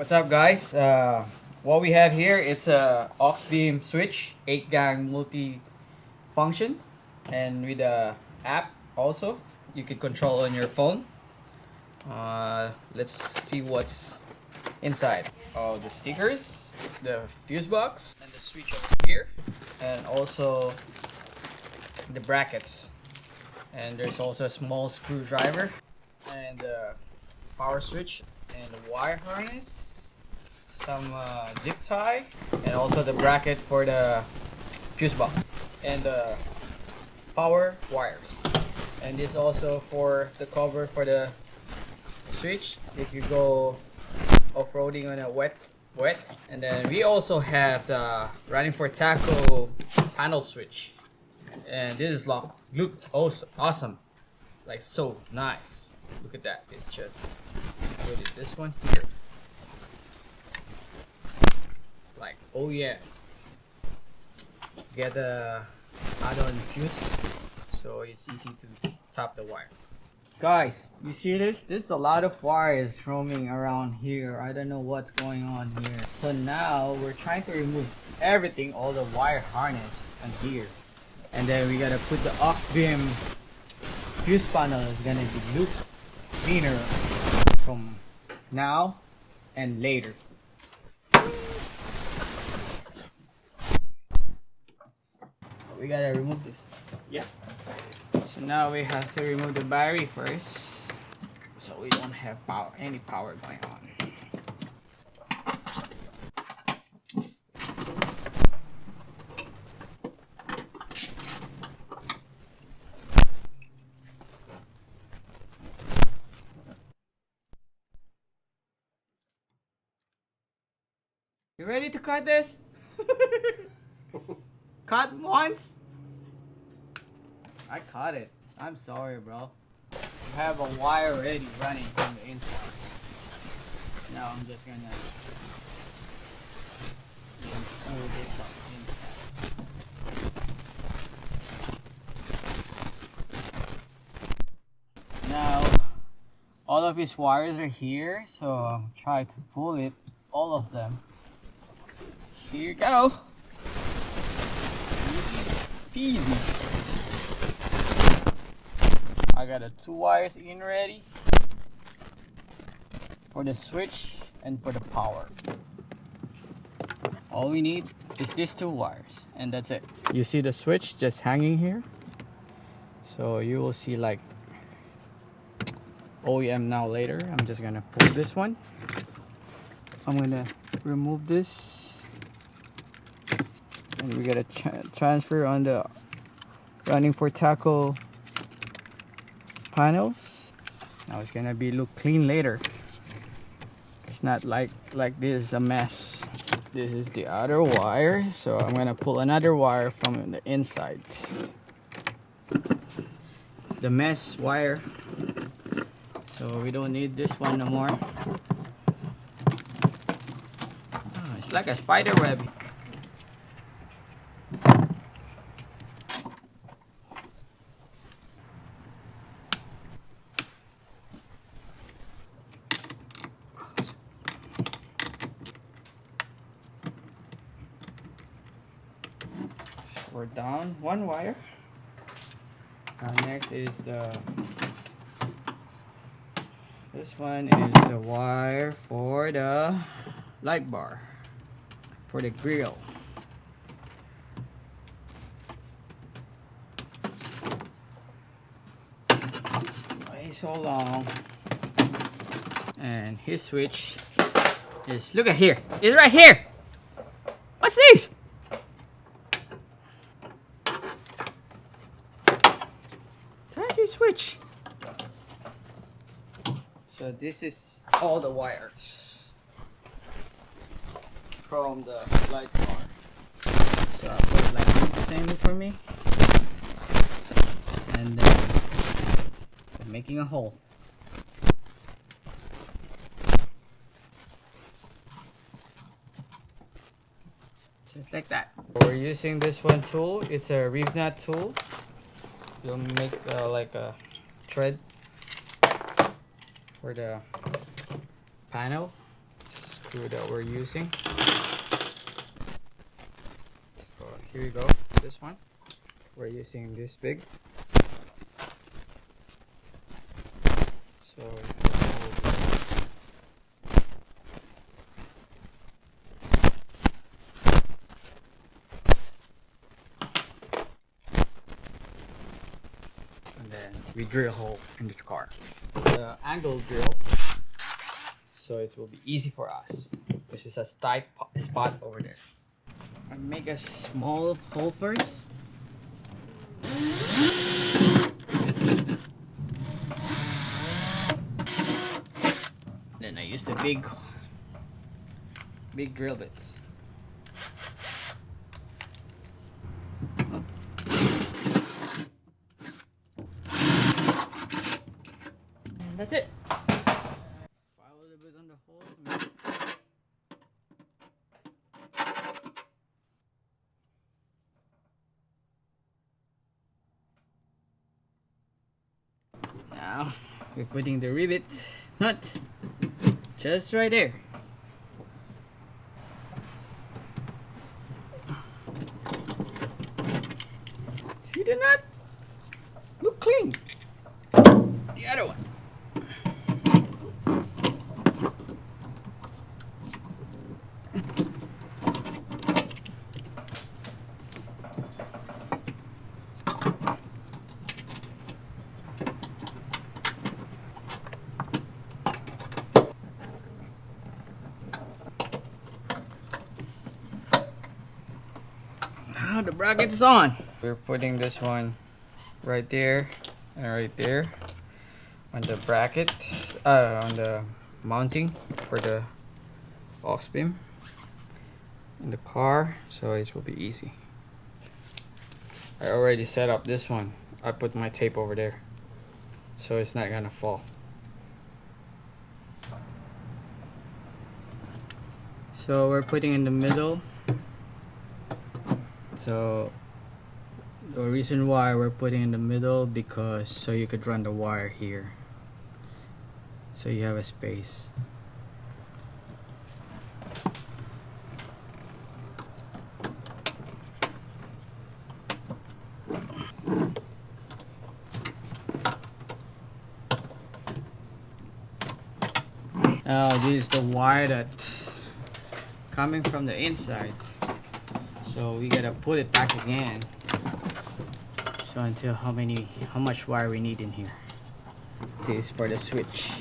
What's up, guys? What we have here, it's a AUXBEAM switch, 8 gang multifunction, and with a app also you can control on your phone. Let's see what's inside. Oh, the stickers, the fuse box, and the switch over here, and also the brackets. And there's also a small screwdriver, and the power switch, and the wire harness, some zip tie, and also the bracket for the fuse box, and the power wires. And this also for the cover for the switch if you go off-roading on a wet. And then we also have the running for tackle panel switch, and this is look awesome, like so nice. Look at that. It's just put it this one here, like, oh yeah. Get the add-on fuse so it's easy to tap the wire. Guys, you see this? There's a lot of wires roaming around here. I don't know what's going on here. So now we're trying to remove everything, all the wire harness and here. And then we gotta put the AUXBEAM fuse panel is gonna be looped cleaner from now and later. We gotta remove this. Yeah. So now we have to remove the battery first, so we don't have any power going on. You ready to cut this? Cut once? I cut it. I'm sorry, bro. You have a wire already running from the inside. Now I'm just gonna move this up inside. Now all of these wires are here, so I'll try to pull it, all of them. Here you go. Easy peasy. I got the 2 wires in ready for the switch and for the power. All we need is these 2 wires, and that's it. You see the switch just hanging here, so you will see like OEM now later. I'm just gonna pull this one. I'm gonna remove this, and we gotta transfer on the running for tackle panels. Now it's gonna be look clean later. It's not like this is a mess. This is the other wire, so I'm gonna pull another wire from the inside, the mesh wire, so we don't need this one no more. Oh, it's like a spider web. We're down 1 wire. Next is this one is the wire for the light bar, for the grill. Why so long? And his switch is, look at here, it's right here. What's this? Switch. So this is all the wires from the light bar. So I put it like this, the same for me, and then I'm making a hole. Just like that. We're using this one tool. It's a reef nut tool. You'll make like a thread for the panel. screw that we're using. So here you go, this one. We're using this big. So and then we drill a hole in the car. The angle drill, so it will be easy for us. This is a tight spot over there. I make a small hole first. Then I use the big drill bits. And that's it. File a little bit on the hole. Now we're putting the rivet nut just right there. See the nut? Look clean. The other one. Now the bracket is on. We're putting this one right there and right there on the bracket, on the mounting for the aux beam in the car, so it will be easy. I already set up this one. I put my tape over there, so it's not gonna fall. So we're putting in the middle. So the reason why we're putting in the middle, because so you could run the wire here, so you have a space. Now this is the wire that coming from the inside, so we gotta put it back again. So until how much wire we need in here. This is for the switch.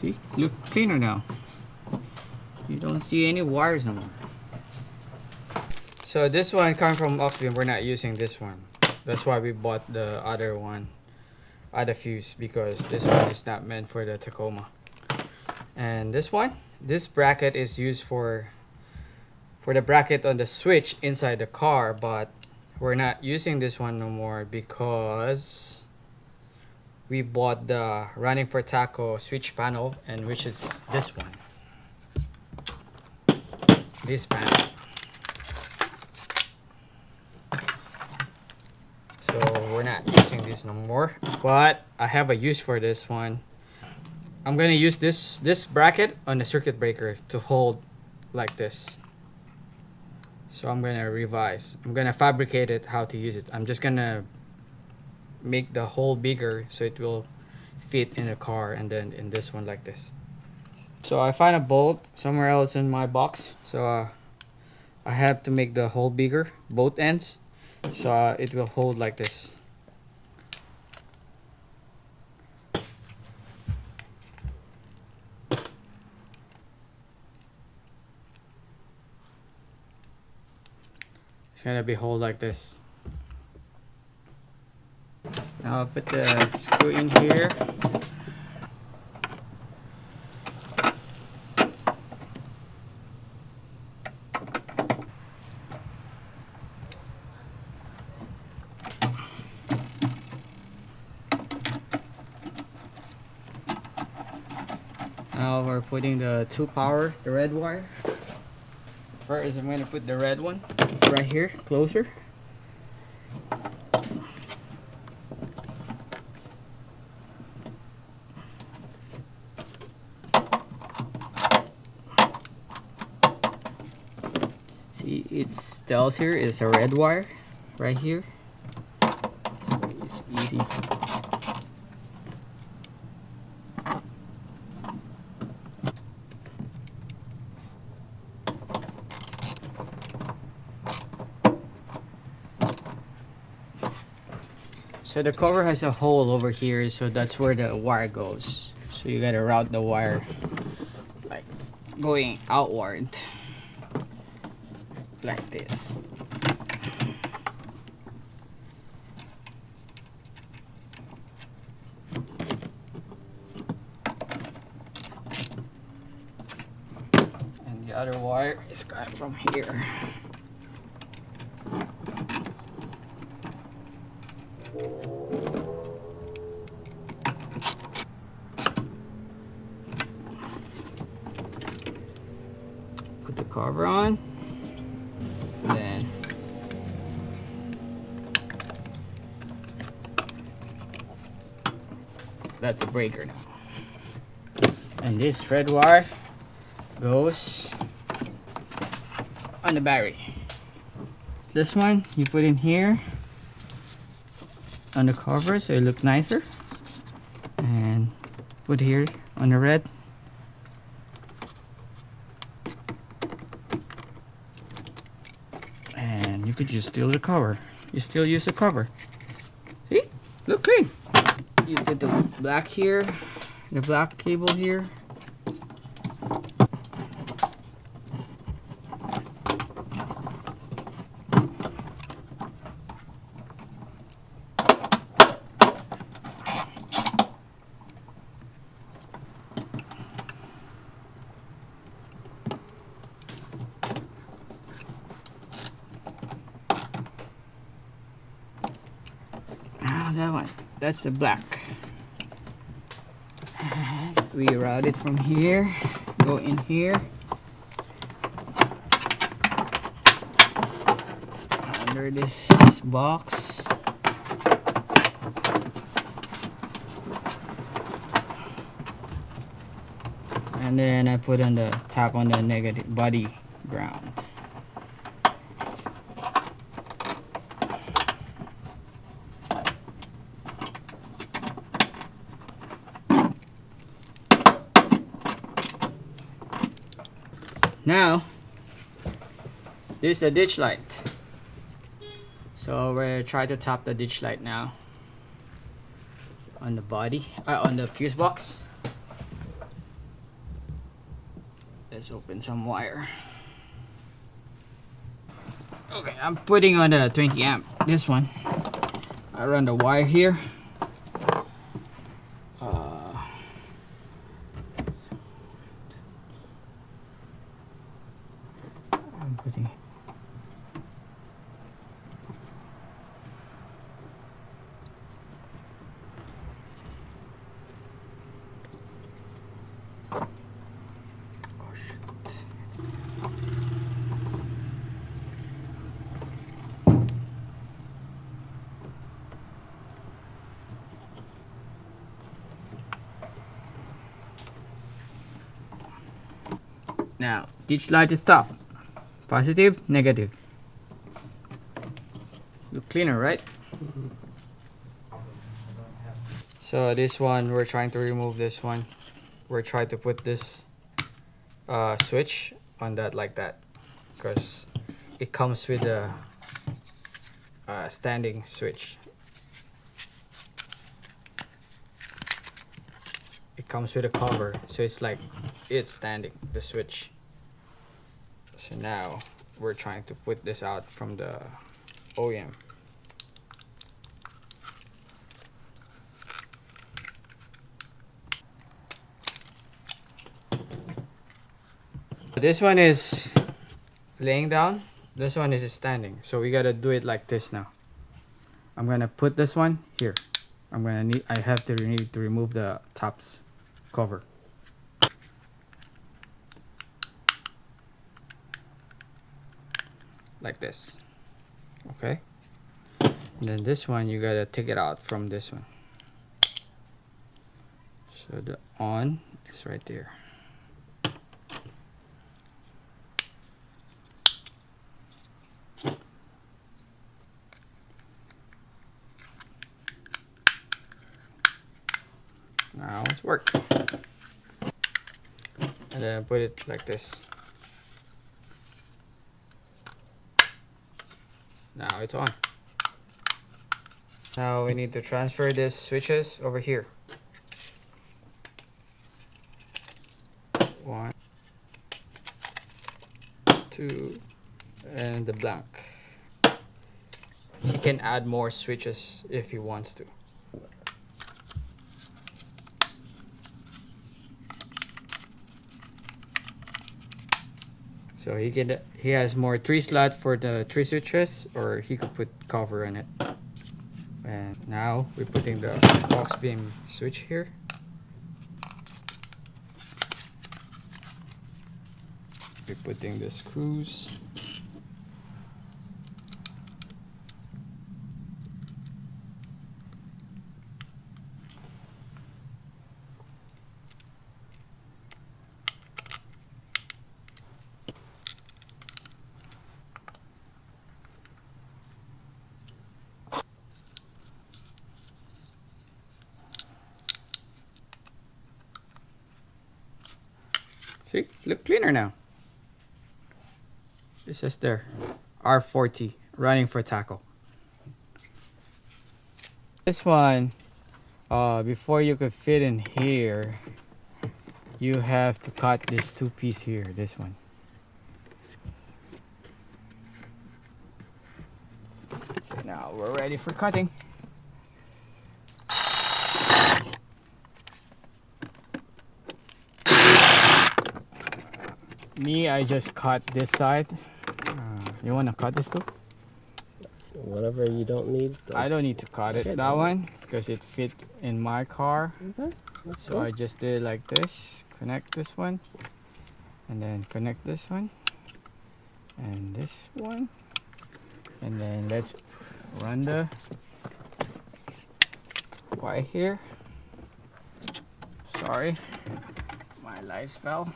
See, look cleaner now. You don't see any wires no more. So this one comes from AUXBEAM. We're not using this one. That's why we bought the other one, other fuse, because this one is not meant for the Tacoma. And this one, this bracket is used for the bracket on the switch inside the car, but we're not using this one no more because we bought the running for taco switch panel, and which is this one, this panel. So we're not using this no more, but I have a use for this one. I'm gonna use this bracket on the circuit breaker to hold like this. So I'm gonna revise. I'm gonna fabricate it how to use it. I'm just gonna make the hole bigger so it will fit in the car, and then in this one like this. So I find a bolt somewhere else in my box, so I have to make the hole bigger, both ends, so it will hold like this. It's gonna be hold like this. Now I'll put the screw in here. putting the 2 power, the red wire. First, I'm gonna put the red one right here, closer. See, it tells here is a red wire right here, so it's easy. So the cover has a hole over here, so that's where the wire goes. So you gotta route the wire like going outward like this. And the other wire is coming from here. Put the cover on, then that's the breaker now. And this red wire goes on the battery. This one you put in here on the cover so it look nicer, and put here on the red. And you could just steal the cover. You still use the cover. See? Look clean. You put the black here, the black cable here. That one, that's the black. And we route it from here, go in here, under this box. And then I put on the tap on the negative body ground. Now, this is the ditch light. So we're trying to tap the ditch light now on the body, on the fuse box. Let's open some wire. Okay, I'm putting on the 20 amp. This one. I run the wire here. I'm putting. Now, ditch light is top. Positive, negative. Look cleaner, right? So this one, we're trying to remove this one. We're trying to put this switch on that like that, because it comes with a standing switch. It comes with a cover, so it's like it's standing, the switch. So now we're trying to put this out from the OEM. This one is laying down, this one is standing, so we gotta do it like this now. I'm gonna put this one here. I have to need to remove the tops cover. like this. Okay, and then this one you gotta take it out from this one. So the on is right there. Now it's worked. And then put it like this. Now it's on. Now we need to transfer these switches over here. 1, 2, and the blank. He can add more switches if he wants to. So he has more 3 slot for the 3 switches, or he could put cover on it. And now we're putting the AUXBEAM switch here. We're putting the screws. See, look cleaner now. It's just there. R4T, running for tackle. This one, before you could fit in here, you have to cut this 2-piece here, this one. So now we're ready for cutting. Me, I just cut this side. You want to cut this too? Whatever you don't need. I don't need to cut it, that one, because it fit in my car. Okay, so cool. I just did it like this. Connect this one, and then connect this one, and this one, and then let's run the wire here. Sorry, my lights fell.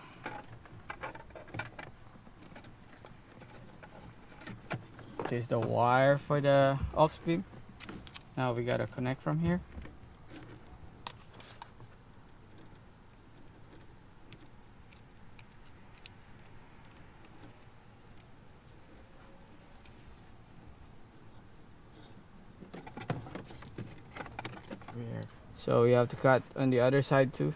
This is the wire for the AUXBEAM. Now we gotta connect from here. So you have to cut on the other side too.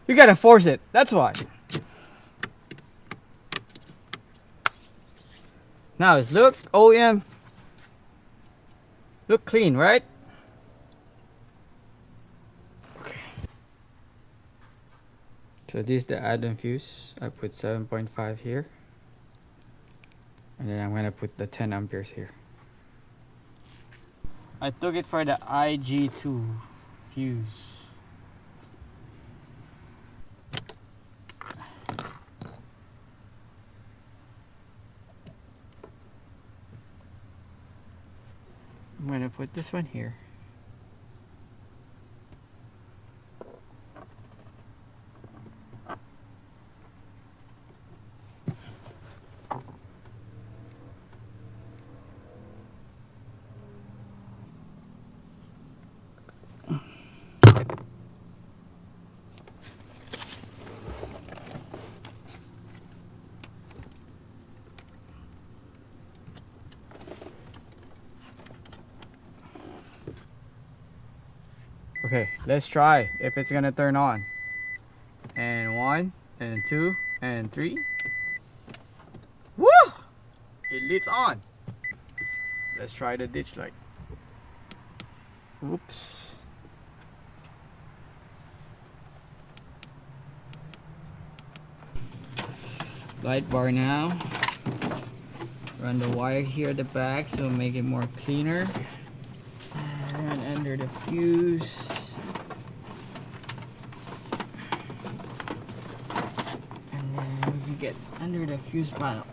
You gotta force it, that's why. Now it's look OEM. Look clean, right? Okay. So this is the add-on fuse. I put 7.5 here. And then I'm gonna put the 10 amperes here. I took it for the IG2 fuse. I'm gonna put this one here. Okay, let's try if it's gonna turn on. And 1, and 2, and 3. Woo! It leads on. Let's try the ditch light. Oops. light bar now. Run the wire here at the back so make it more cleaner. Run under the fuse. And then we can get under the fuse panel.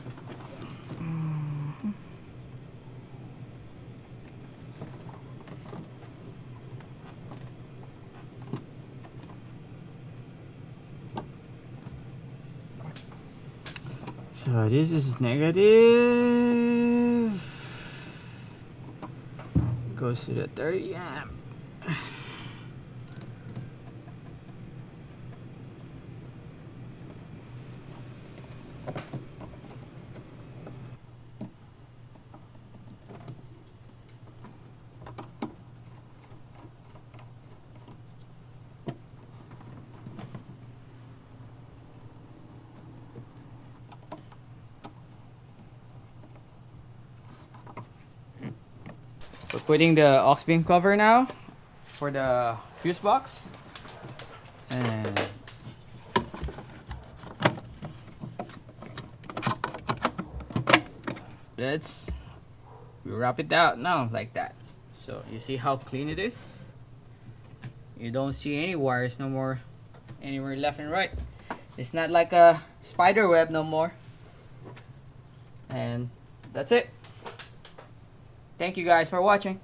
So this is negative. Goes to the 30 amp. We're putting the AUXBEAM cover now for the fuse box, and let's wrap it out now like that. So you see how clean it is. You don't see any wires no more anywhere left and right. It's not like a spider web no more. And that's it. Thank you guys for watching.